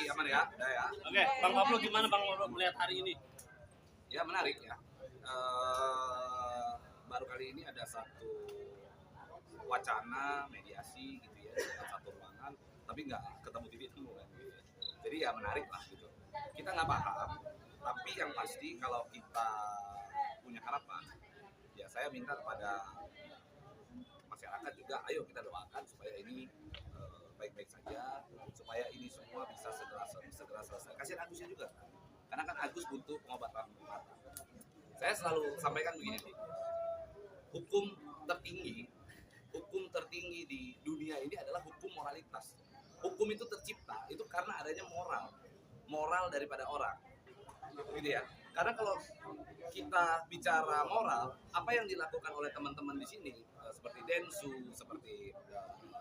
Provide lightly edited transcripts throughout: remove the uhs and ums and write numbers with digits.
Oke, aman ya? Udah ya. Oke, Bang Pablo gimana Bang Pablo melihat hari ini? Ya menarik ya. Baru kali ini ada satu wacana mediasi gitu ya, dalam satu ruangan, tapi nggak ketemu titik temu kan gitu ya. Jadi ya menarik lah gitu. Kita nggak paham, tapi yang pasti kalau kita punya harapan, ya saya minta kepada masyarakat juga, ayo kita doakan supaya ini baik-baik saja, supaya ini semua bisa segera selesai. Kasihan Agusnya juga, karena kan Agus butuh pengobatan mata. Saya selalu sampaikan begini, hukum tertinggi di dunia ini adalah hukum moralitas. Hukum itu tercipta itu karena adanya moral daripada orang, gitu ya. Karena kalau kita bicara moral, apa yang dilakukan oleh teman-teman di sini, seperti Densu, seperti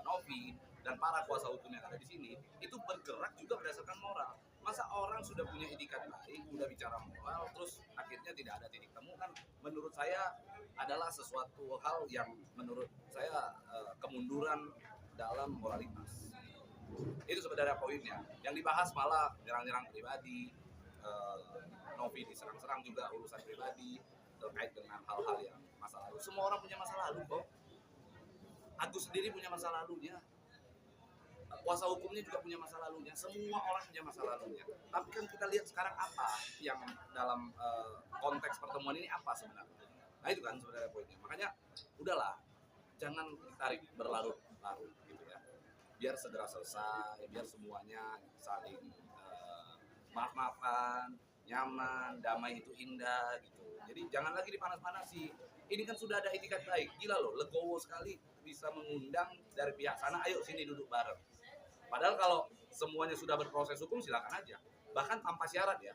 Novi, dan para kuasa hukum yang ada di sini, itu bergerak juga berdasarkan moral. Masa orang sudah punya etikat baik, udah bicara moral, terus akhirnya tidak ada titik temu, kan menurut saya adalah sesuatu hal yang menurut saya kemunduran dalam moralitas. Itu sebenarnya poinnya. Yang dibahas malah nyerang-nyerang pribadi, Novi diserang-serang juga urusan pribadi terkait dengan hal-hal yang masa lalu. Semua orang punya masa lalu kok. Agus sendiri punya masa lalunya. Kuasa hukumnya juga punya masa lalunya. Semua orang punya masa lalunya. Tapi kan kita lihat sekarang apa yang dalam konteks pertemuan ini apa sebenarnya. Nah itu kan sebenarnya poinnya. Makanya udahlah, jangan ditarik berlarut-larut gitu ya. Biar segera selesai, biar semuanya saling maaf-maafan, nyaman, damai itu indah gitu. Jadi jangan lagi dipanas-panasi. Ini kan sudah ada itikat baik. Gila loh, legowo sekali bisa mengundang dari pihak sana, ayo sini duduk bareng. Padahal kalau semuanya sudah berproses hukum silakan aja. Bahkan tanpa syarat ya.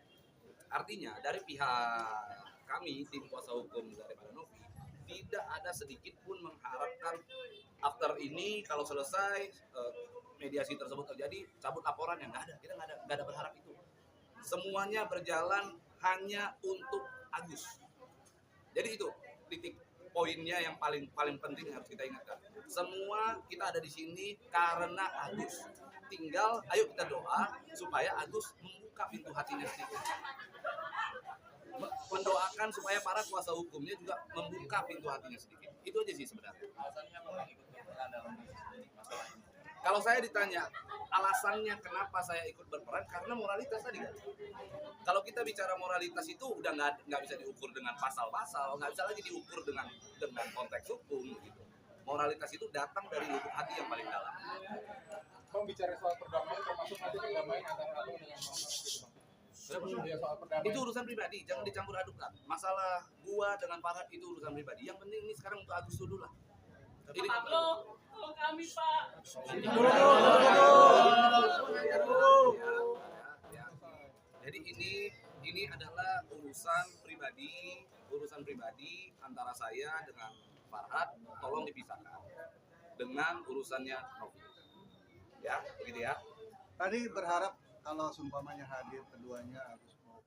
Artinya dari pihak kami, tim kuasa hukum daripada Novi, tidak ada sedikit pun mengharapkan after ini kalau selesai mediasi tersebut terjadi, cabut laporan, yang nggak ada. Kita nggak ada berharap itu. Semuanya berjalan hanya untuk Agus. Jadi itu titik poinnya yang paling penting harus kita ingatkan. Semua kita ada di sini karena Agus. Tinggal ayo kita doa supaya Agus membuka pintu hatinya sedikit. Mendoakan supaya para kuasa hukumnya juga membuka pintu hatinya sedikit. Itu aja sih sebenarnya. Alasannya Bang ikut berperan dalam masalah ini? Kalau saya ditanya alasannya kenapa saya ikut berperan, karena moralitas tadi kan. Kalau kita bicara moralitas itu udah nggak bisa diukur dengan pasal-pasal, nggak bisa lagi diukur dengan konteks hukum gitu. Moralitas itu datang dari lubuk hati yang paling dalam. Bang bicara soal perdamaian, termasuk nanti perdamaian antara Abang dengan Mama gitu Bang. Ya, soal perdamaian. Itu urusan pribadi, jangan dicampur adukkan. Masalah gua dengan Farhad itu urusan pribadi. Yang penting ini sekarang untuk Agus dulu lah. Ini Pablo, tolong kami Pak. Jadi ini adalah urusan pribadi antara saya dengan Farhad, tolong dipisahkan dengan urusannya Novi. Ya, begitu ya. Tadi berharap kalau seumpamanya hadir keduanya Agus mau